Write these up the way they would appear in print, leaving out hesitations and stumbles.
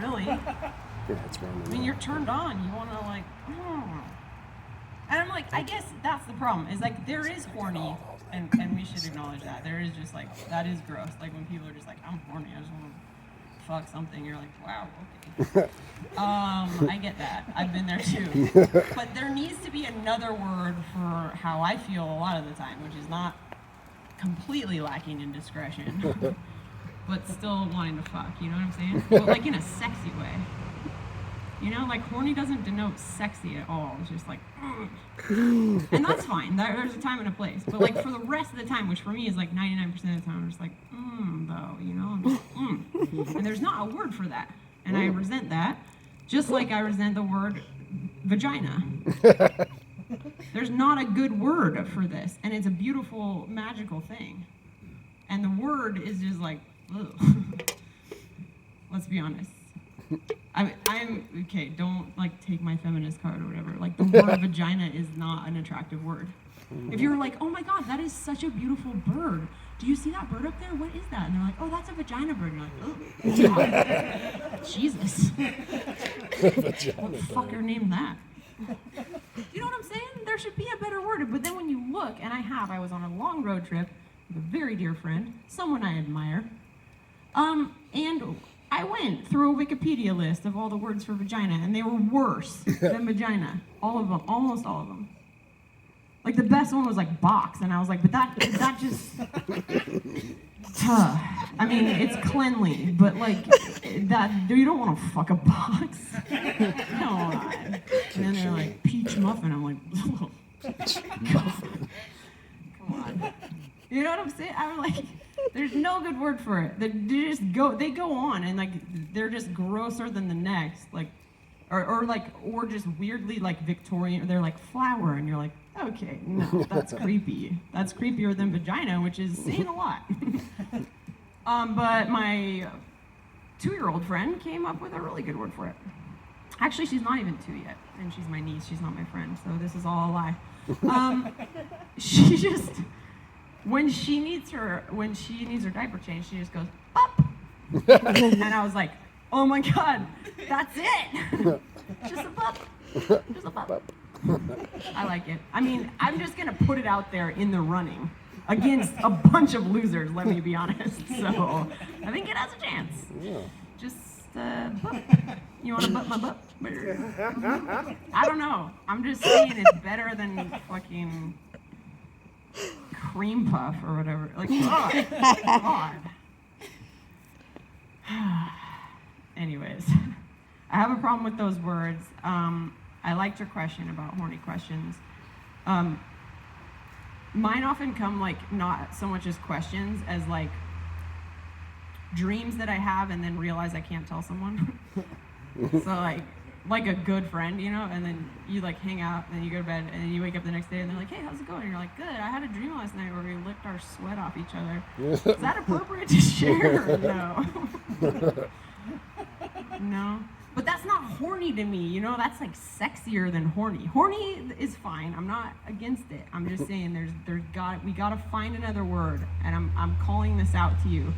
really. Your head's round. I mean, you're turned on. You want to like, And I'm like, I guess that's the problem. Is like there is horny, and we should acknowledge that. There is just like that is gross. Like when people are just like, I'm horny. I just want to fuck something. You're like, wow, okay. I get that. I've been there too. But there needs to be another word for how I feel a lot of the time, which is not completely lacking in discretion, but still wanting to fuck. You know what I'm saying? But like in a sexy way. You know, like horny doesn't denote sexy at all. It's just like, and that's fine. There's a time and a place. But like for the rest of the time, which for me is like 99% of the time, I'm just like, though, you know, I'm just like, and there's not a word for that, and I resent that, just like I resent the word vagina. There's not a good word for this, and it's a beautiful, magical thing, and the word is just like, ugh. Let's be honest. I'm okay. Don't like take my feminist card or whatever. Like the word vagina is not an attractive word. If you're like, oh my god, that is such a beautiful bird. Do you see that bird up there? What is that? And they're like, oh, that's a vagina bird. And you're like, oh, Jesus. What fucker named that? You know what I'm saying? There should be a better word. But then when you look, and I was on a long road trip with a very dear friend, someone I admire, and I went through a Wikipedia list of all the words for vagina, and they were worse than vagina. All of them, almost all of them. Like the best one was like box, and I was like, but that just, I mean, it's cleanly, but like that, you don't want to fuck a box. Come on. And then they're like peach muffin. I'm like, oh, come on. You know what I'm saying? I'm like, there's no good word for it. They go on, and like they're just grosser than the next, like, or just weirdly like Victorian. They're like flower, and you're like, okay, no, that's creepy. That's creepier than vagina, which is saying a lot. But my 2-year-old friend came up with a really good word for it. Actually, she's not even 2 yet, and she's my niece. She's not my friend, so this is all a lie. She just. When she needs her diaper change, she just goes, "Pop," and I was like, "Oh my god, that's it! Just a pop, just a pop." I like it. I mean, I'm just gonna put it out there in the running against a bunch of losers. Let me be honest. So I think it has a chance. Yeah. Just butt. You want to butt my butt? I don't know. I'm just saying it's better than fucking cream puff or whatever. Like, God. Anyways, I have a problem with those words. I liked your question about horny questions. Mine often come like not so much as questions as like dreams that I have and then realize I can't tell someone. So like a good friend, you know, and then you like hang out and then you go to bed and then you wake up the next day and they're like, hey, how's it going? And you're like, good, I had a dream last night where we licked our sweat off each other. Is that appropriate to share or no? No. But that's not horny to me, you know, that's like sexier than horny. Horny is fine, I'm not against it. I'm just saying we gotta find another word, and I'm calling this out to you,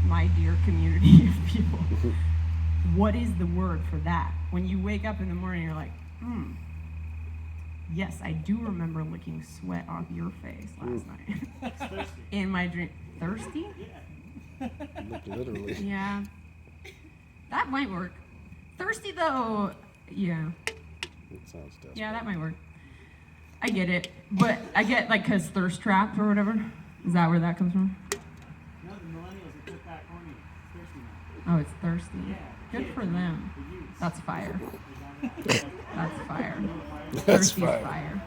my dear community of people. What is the word for that? When you wake up in the morning, you're like, yes, I do remember licking sweat off your face last night. In my dream. Thirsty? Like literally. Yeah. That might work. Thirsty though, yeah. It sounds desperate. Yeah, that might work. I get it. But I get like, cause thirst trap or whatever. Is that where that comes from? No, the millennials have took back horny. It's thirsty now. Oh, it's thirsty. Yeah. Good for them. That's fire. That's fire. That's Thirsty's fire. fire.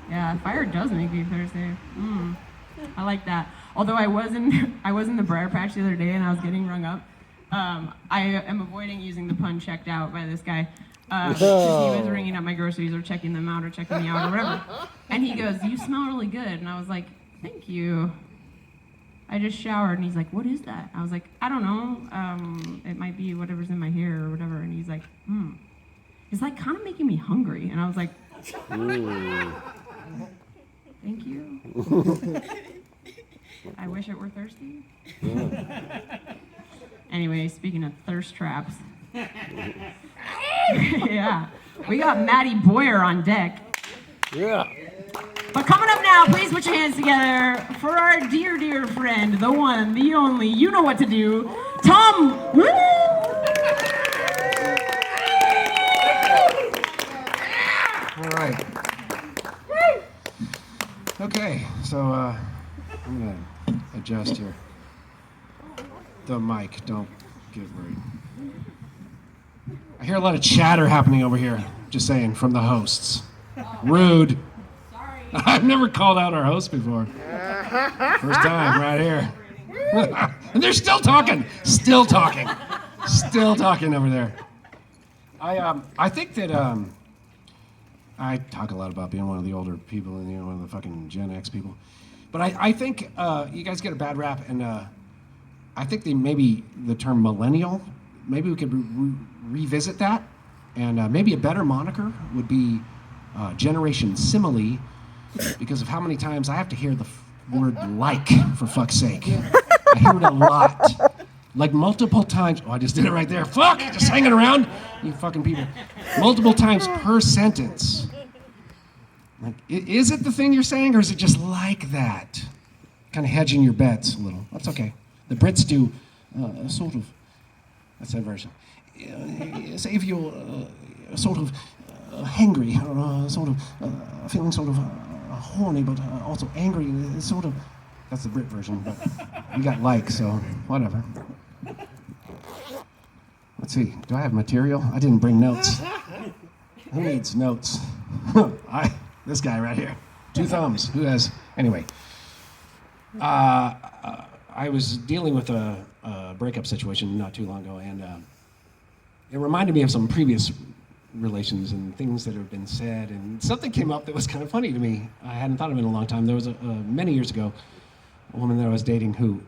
Yeah, fire does make me thirsty. I like that. Although I was in the Briar Patch the other day and I was getting rung up. I am avoiding using the pun checked out by this guy. Because he was ringing up my groceries or checking them out or checking me out or whatever. And he goes, you smell really good. And I was like, thank you. I just showered. And he's like, what is that? I was like, I don't know. It might be whatever's in my hair or whatever. And he's like, It's like kind of making me hungry. And I was like, thank you. I wish it were thirsty. Anyway, speaking of thirst traps, Yeah. We got Maddie Boyer on deck. Yeah. But coming up now, please put your hands together for our dear, dear friend, the one, the only, you know what to do, Tom. Woo! All right. Okay, so I'm gonna adjust here. The mic, don't get worried. I hear a lot of chatter happening over here, just saying, from the hosts. Rude. Sorry. I've never called out our host before. First time, right here. And they're still talking, still talking over there. I think that I talk a lot about being one of the older people and one of the fucking Gen X people, but I think you guys get a bad rap, and I think maybe the term millennial, maybe we could revisit that, and maybe a better moniker would be Generation Simile, because of how many times I have to hear the word "like," for fuck's sake. I hear it a lot. Like multiple times. Oh, I just did it right there. Fuck! Just hanging around. You fucking people. Multiple times per sentence. Like, is it the thing you're saying, or is it just like that? Kind of hedging your bets a little. That's okay. The Brits do sort of. That's that version. Say if you're sort of hangry, or sort of feeling sort of horny, but also angry, sort of. That's the Brit version, but we got like, so whatever. Let's see, do I have material? I didn't bring notes. Who needs notes? This guy right here. 2 thumbs. Who has? Anyway. I was dealing with a breakup situation not too long ago, and it reminded me of some previous relations and things that have been said, and something came up that was kind of funny to me. I hadn't thought of it in a long time. There was many years ago, a woman that I was dating who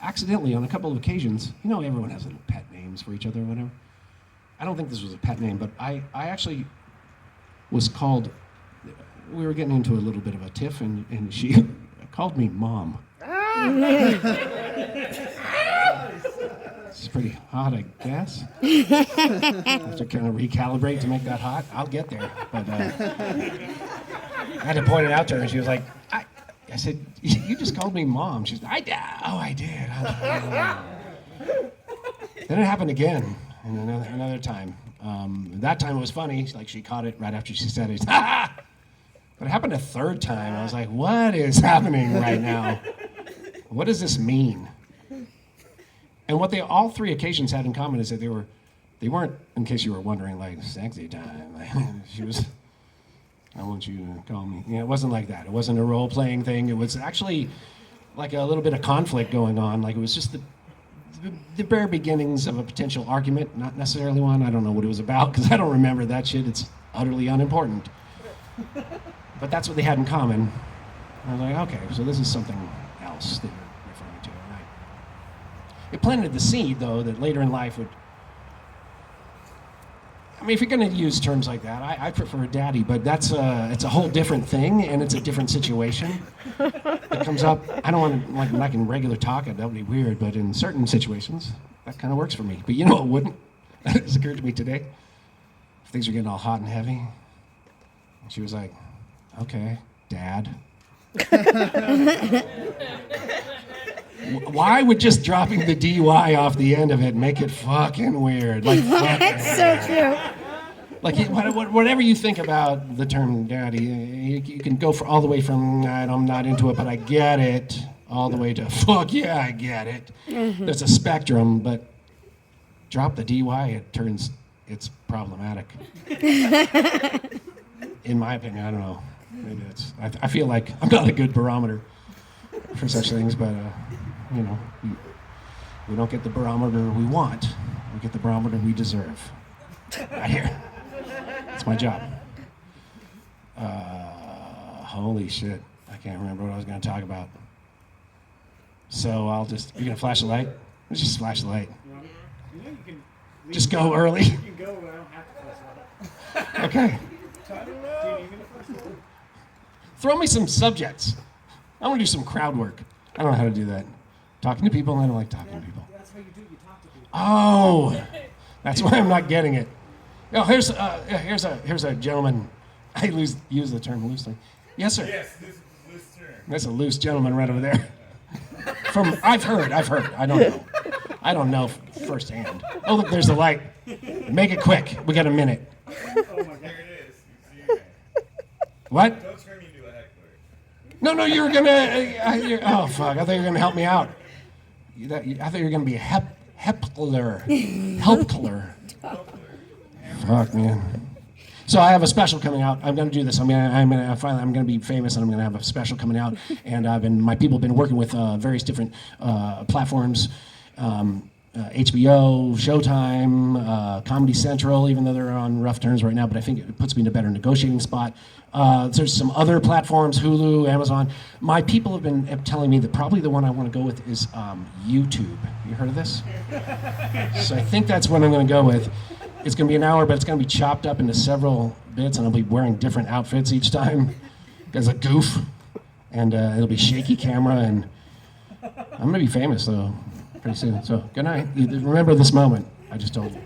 accidentally, on a couple of occasions, you know, everyone has little pet names for each other or whatever. I don't think this was a pet name, but I actually was called, we were getting into a little bit of a tiff, and she called me Mom. It's pretty hot, I guess. I have to kind of recalibrate to make that hot. I'll get there. But I had to point it out to her, and she was like, I said, you just called me Mom. She's like, I did. Then it happened again, and another time. That time it was funny. Like, she caught it right after she said it. But it happened a third time. I was like, what is happening right now? What does this mean? And what all 3 occasions had in common is that they weren't, in case you were wondering, like, sexy time. Like, she was, I want you to call me. Yeah, it wasn't like that. It wasn't a role-playing thing. It was actually like a little bit of conflict going on. Like, it was just the bare beginnings of a potential argument, not necessarily one. I don't know what it was about, because I don't remember that shit. It's utterly unimportant. But that's what they had in common. I was like, okay, so this is something else that you're referring to. And it planted the seed, though, that later in life would... I mean, if you're going to use terms like that, I prefer daddy, but it's a whole different thing, and it's a different situation. It comes up, I don't want to, like in regular talk, that would be weird, but in certain situations, that kind of works for me. But you know what wouldn't? That just occurred to me today. If things are getting all hot and heavy, and she was like, okay, Dad. Why would just dropping the DY off the end of it make it fucking weird? Like, That's so true. Like, whatever you think about the term daddy, you can go all the way from, I'm not into it, but I get it, all the way to, fuck yeah, I get it. Mm-hmm. There's a spectrum, but drop the DY, it's problematic. In my opinion, I don't know. Maybe I feel like I'm not a good barometer for such things, but, you know, we don't get the barometer we want. We get the barometer we deserve. Right here. That's my job. Holy shit. I can't remember what I was going to talk about. So you're going to flash a light? Let's just flash the light. Yeah, you can Just go early. You can go, but I don't have to flash it. Okay. Do you need me to flash it? Throw me some subjects. I want to do some crowd work. I don't know how to do that. Talking to people, I don't like talking to people. That's how you do it. You talk to people. Oh, That's why I'm not getting it. Oh, here's a gentleman. I use the term loosely. Yes, sir. Yes, this is a loose term. That's a loose gentleman right over there. I've heard. I don't know firsthand. Oh, look, there's the light. Make it quick. We got a minute. Oh my God. There it is. You see it. What? Don't turn me into a heckler. No, you were gonna. Oh fuck! I thought you were gonna help me out. I thought you were gonna be a heckler. Fuck, man. So I have a special coming out. I'm going to do this. I'm going to be famous, and I'm going to have a special coming out. And my people have been working with various different platforms, HBO, Showtime, Comedy Central, even though they're on rough terms right now. But I think it puts me in a better negotiating spot. There's some other platforms, Hulu, Amazon. My people have been telling me that probably the one I want to go with is YouTube. You heard of this? So I think that's what I'm going to go with. It's going to be an hour, but it's going to be chopped up into several bits, and I'll be wearing different outfits each time as a goof. And it'll be shaky camera, and I'm going to be famous, though, pretty soon. So good night. Remember this moment I just told you.